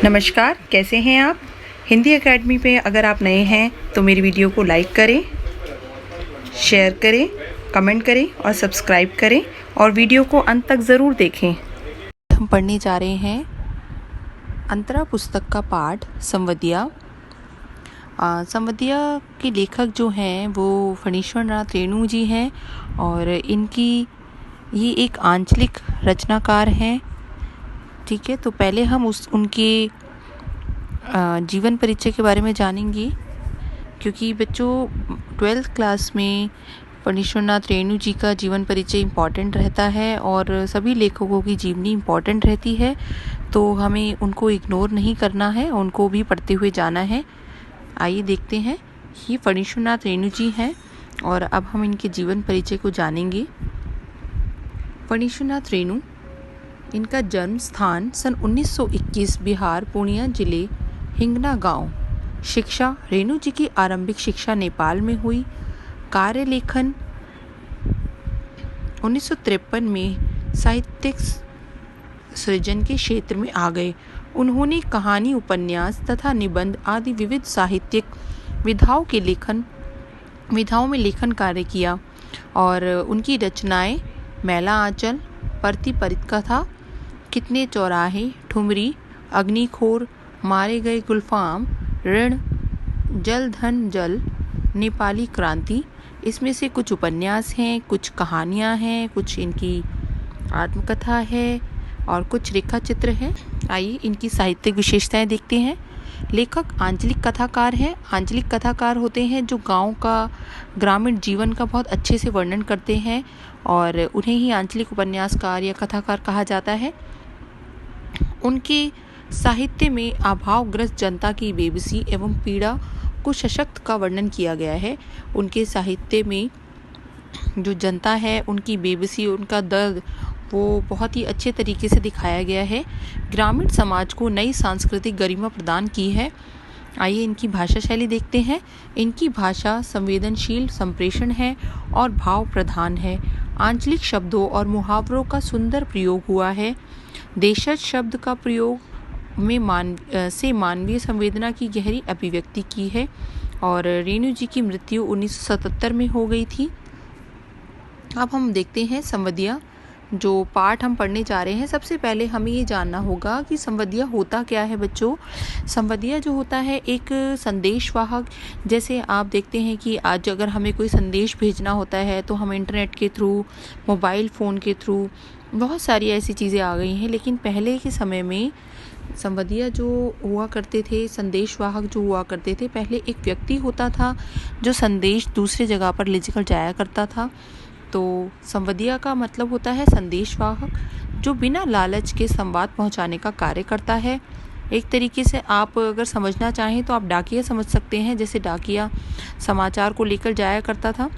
नमस्कार, कैसे हैं आप। हिंदी एकेडमी पे अगर आप नए हैं तो मेरी वीडियो को लाइक करें, शेयर करें, कमेंट करें और सब्सक्राइब करें और वीडियो को अंत तक ज़रूर देखें। हम पढ़ने जा रहे हैं अंतरा पुस्तक का पाठ संवदिया। संवदिया के लेखक जो हैं वो फणीश्वरनाथ रेणु जी हैं और ये एक आंचलिक रचनाकार हैं। ठीक है, तो पहले हम उनके जीवन परिचय के बारे में जानेंगे, क्योंकि बच्चों 12th क्लास में फणीश्वरनाथ रेणु जी का जीवन परिचय इम्पॉर्टेंट रहता है और सभी लेखकों की जीवनी इम्पॉर्टेंट रहती है, तो हमें उनको इग्नोर नहीं करना है, उनको भी पढ़ते हुए जाना है। आइए देखते हैं, ये फणीश्वरनाथ रेणु जी हैं और अब हम इनके जीवन परिचय को जानेंगे। फणीश्वरनाथ रेणु, इनका जन्म स्थान सन 1921 बिहार पूर्णिया जिले हिंगना गांव। शिक्षा, रेणु जी की आरंभिक शिक्षा नेपाल में हुई। कार्य लेखन 1953 में साहित्यिक सृजन के क्षेत्र में आ गए। उन्होंने कहानी, उपन्यास तथा निबंध आदि विविध साहित्यिक विधाओं में लेखन कार्य किया और उनकी रचनाएं मैला आंचल, परती परिकथा, कितने चौराहे, ठुमरी, अग्निखोर, मारे गए गुलफाम, ऋण, जल धन जल, नेपाली क्रांति, इसमें से कुछ उपन्यास हैं, कुछ कहानियां हैं, कुछ इनकी आत्मकथा है और कुछ रेखा चित्र हैं। आइए इनकी साहित्यिक विशेषताएं देखते हैं। लेखक आंचलिक कथाकार हैं। आंचलिक कथाकार होते हैं जो गांव का, ग्रामीण जीवन का बहुत अच्छे से वर्णन करते हैं और उन्हें ही आंचलिक उपन्यासकार या कथाकार कहा जाता है। उनके साहित्य में अभावग्रस्त जनता की बेबसी एवं पीड़ा को सशक्त का वर्णन किया गया है। उनके साहित्य में जो जनता है, उनकी बेबसी, उनका दर्द, वो बहुत ही अच्छे तरीके से दिखाया गया है। ग्रामीण समाज को नई सांस्कृतिक गरिमा प्रदान की है। आइए इनकी भाषा शैली देखते हैं। इनकी भाषा संवेदनशील संप्रेषण है और भाव प्रधान है। आंचलिक शब्दों और मुहावरों का सुंदर प्रयोग हुआ है। देशज शब्द का प्रयोग में मानवीय संवेदना की गहरी अभिव्यक्ति की है और रेणु जी की मृत्यु 1977 में हो गई थी। अब हम देखते हैं संवदिया, जो पाठ हम पढ़ने जा रहे हैं। सबसे पहले हमें ये जानना होगा कि संवदिया होता क्या है बच्चों। संवदिया जो होता है एक संदेशवाहक। जैसे आप देखते हैं कि आज अगर हमें कोई संदेश भेजना होता है तो हम इंटरनेट के थ्रू, मोबाइल फ़ोन के थ्रू, बहुत सारी ऐसी चीज़ें आ गई हैं, लेकिन पहले के समय में संवदिया जो हुआ करते थे, संदेशवाहक जो हुआ करते थे, पहले एक व्यक्ति होता था जो संदेश दूसरे जगह पर ले जाकर जाया करता था। तो संवदिया का मतलब होता है संदेशवाहक, जो बिना लालच के संवाद पहुंचाने का कार्य करता है। एक तरीके से आप अगर समझना चाहें तो आप डाकिया समझ सकते हैं। जैसे डाकिया समाचार को लेकर जाया करता था,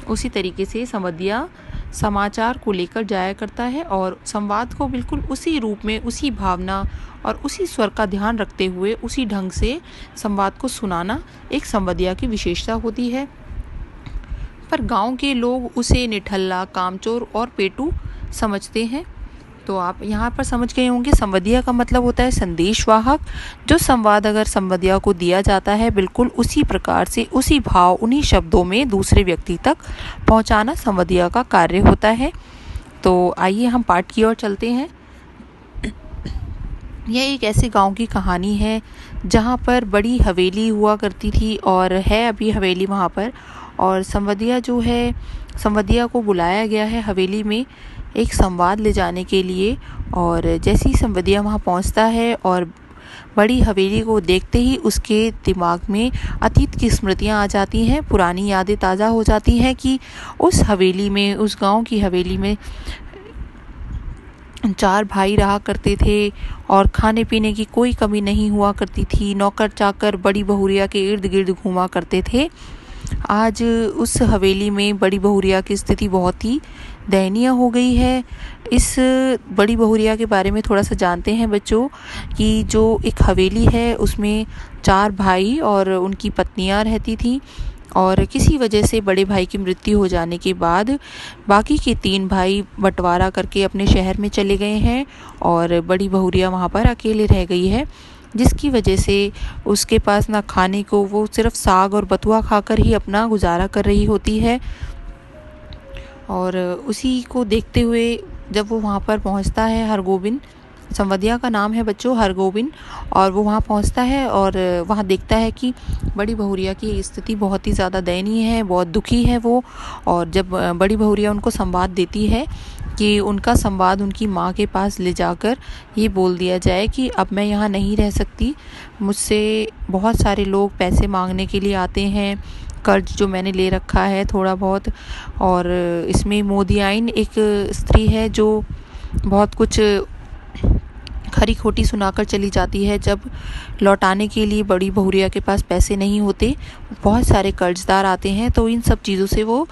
उसी तरीके से संवदिया समाचार को लेकर जाया करता है और संवाद को बिल्कुल उसी रूप में, उसी भावना और उसी स्वर का ध्यान रखते हुए उसी ढंग से संवाद को सुनाना एक संवदिया की विशेषता होती है। पर गांव के लोग उसे निठल्ला, कामचोर और पेटू समझते हैं। तो आप यहाँ पर समझ गए होंगे, संवदिया का मतलब होता है संदेशवाहक। जो संवाद अगर संवदिया को दिया जाता है, बिल्कुल उसी प्रकार से, उसी भाव, उन्हीं शब्दों में दूसरे व्यक्ति तक पहुँचाना संवदिया का कार्य होता है। तो आइए हम पाठ की ओर चलते हैं। यह एक ऐसे गांव की कहानी है जहाँ पर बड़ी हवेली हुआ करती थी और है अभी हवेली वहाँ पर। और संवदिया जो है, संवदिया को बुलाया गया है हवेली में एक संवाद ले जाने के लिए। और जैसे ही संवदिया वहाँ पहुँचता है और बड़ी हवेली को देखते ही उसके दिमाग में अतीत की स्मृतियाँ आ जाती हैं, पुरानी यादें ताज़ा हो जाती हैं कि उस हवेली में, उस गांव की हवेली में 4 भाई रहा करते थे और खाने पीने की कोई कमी नहीं हुआ करती थी। नौकर चाकर बड़ी बहुरिया के इर्द गिर्द घूमा करते थे। आज उस हवेली में बड़ी बहुरिया की स्थिति बहुत ही दयनीय हो गई है। इस बड़ी बहुरिया के बारे में थोड़ा सा जानते हैं बच्चों, कि जो एक हवेली है उसमें 4 भाई और उनकी पत्नियां रहती थीं और किसी वजह से बड़े भाई की मृत्यु हो जाने के बाद बाकी के 3 भाई बंटवारा करके अपने शहर में चले गए हैं और बड़ी बहुरिया वहाँ पर अकेले रह गई है। जिसकी वजह से उसके पास ना खाने को, वो सिर्फ साग और बथुआ खाकर ही अपना गुजारा कर रही होती है। और उसी को देखते हुए जब वो वहाँ पर पहुँचता है, हरगोविंद, संवदिया का नाम है बच्चों हरगोविंद, और वो वहाँ पहुँचता है और वहाँ देखता है कि बड़ी बहुरिया की स्थिति बहुत ही ज़्यादा दयनीय है, बहुत दुखी है वो। और जब बड़ी बहुरिया उनको संवाद देती है कि उनका संवाद उनकी माँ के पास ले जाकर ये बोल दिया जाए कि अब मैं यहाँ नहीं रह सकती, मुझसे बहुत सारे लोग पैसे मांगने के लिए आते हैं, कर्ज जो मैंने ले रखा है थोड़ा बहुत। और इसमें मोदियाइन एक स्त्री है जो बहुत कुछ खरी खोटी सुनाकर चली जाती है। जब लौटाने के लिए बड़ी बहुरिया के पास पैसे नहीं होते, बहुत सारे कर्जदार आते हैं, तो इन सब चीज़ों से वो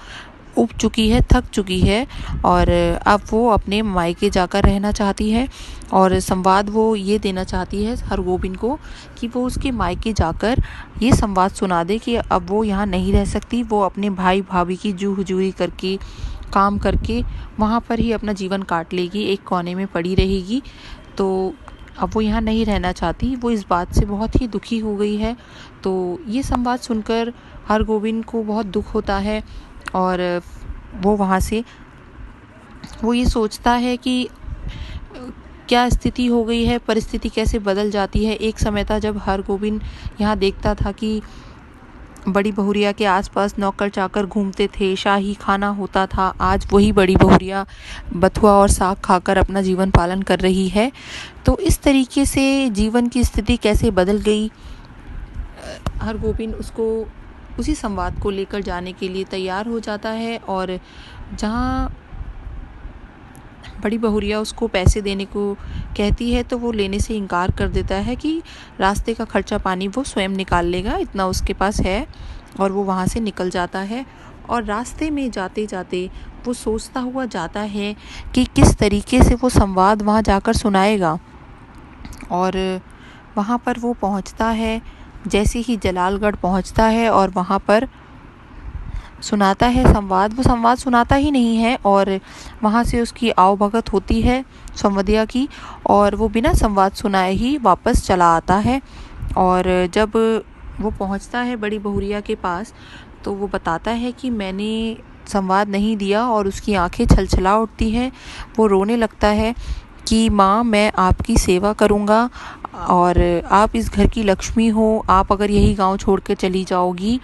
उब चुकी है, थक चुकी है, और अब वो अपने मायके जाकर रहना चाहती है। और संवाद वो ये देना चाहती है हरगोविंद को कि वो उसके मायके जाकर ये संवाद सुना दे कि अब वो यहाँ नहीं रह सकती, वो अपने भाई भाभी की जू हुजूरी करके, काम करके वहाँ पर ही अपना जीवन काट लेगी, एक कोने में पड़ी रहेगी। तो अब वो यहाँ नहीं रहना चाहती, वो इस बात से बहुत ही दुखी हो गई है। तो ये संवाद सुनकर हरगोविंद को बहुत दुख होता है और वो वहाँ से वो ये सोचता है कि क्या स्थिति हो गई है, परिस्थिति कैसे बदल जाती है। एक समय था जब हरगोविंद यहाँ देखता था कि बड़ी बहुरिया के आसपास नौकर चाकर घूमते थे, शाही खाना होता था। आज वही बड़ी बहुरिया बथुआ और साग खाकर अपना जीवन पालन कर रही है। तो इस तरीके से जीवन की स्थिति कैसे बदल गई, हरगोविंद उसको उसी संवाद को लेकर जाने के लिए तैयार हो जाता है। और जहाँ बड़ी बहुरिया उसको पैसे देने को कहती है तो वो लेने से इनकार कर देता है कि रास्ते का खर्चा पानी वो स्वयं निकाल लेगा, इतना उसके पास है। और वो वहाँ से निकल जाता है और रास्ते में जाते जाते वो सोचता हुआ जाता है कि किस तरीके से वो संवाद वहाँ जाकर सुनाएगा। और वहाँ पर वो पहुँचता है, जैसे ही जलालगढ़ पहुँचता है और वहाँ पर सुनाता है संवाद, वो संवाद सुनाता ही नहीं है और वहाँ से उसकी आवभगत होती है संवदिया की, और वो बिना संवाद सुनाए ही वापस चला आता है। और जब वो पहुँचता है बड़ी बहुरिया के पास तो वो बताता है कि मैंने संवाद नहीं दिया, और उसकी आंखें छलछला उठती हैं। वो रोने लगता है कि माँ, मैं आपकी सेवा करूँगा और आप इस घर की लक्ष्मी हो, आप अगर यही गांव छोड़ कर चली जाओगी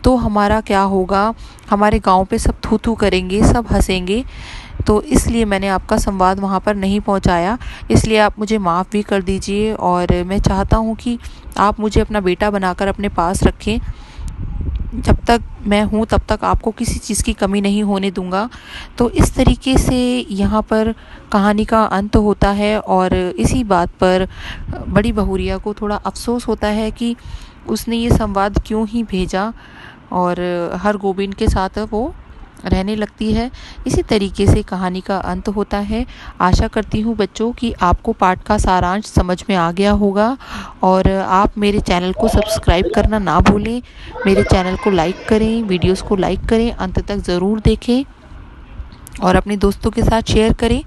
तो हमारा क्या होगा, हमारे गांव पे सब थू थू करेंगे, सब हंसेंगे। तो इसलिए मैंने आपका संवाद वहाँ पर नहीं पहुँचाया, इसलिए आप मुझे माफ़ भी कर दीजिए और मैं चाहता हूँ कि आप मुझे अपना बेटा बनाकर अपने पास रखें। जब तक मैं हूँ तब तक आपको किसी चीज़ की कमी नहीं होने दूंगा। तो इस तरीके से यहाँ पर कहानी का अंत होता है। और इसी बात पर बड़ी बहुरिया को थोड़ा अफसोस होता है कि उसने ये संवाद क्यों ही भेजा, और हरगोविंद के साथ वो रहने लगती है। इसी तरीके से कहानी का अंत होता है। आशा करती हूँ बच्चों कि आपको पाठ का सारांश समझ में आ गया होगा, और आप मेरे चैनल को सब्सक्राइब करना ना भूलें, मेरे चैनल को लाइक करें, वीडियोस को लाइक करें, अंत तक ज़रूर देखें और अपने दोस्तों के साथ शेयर करें।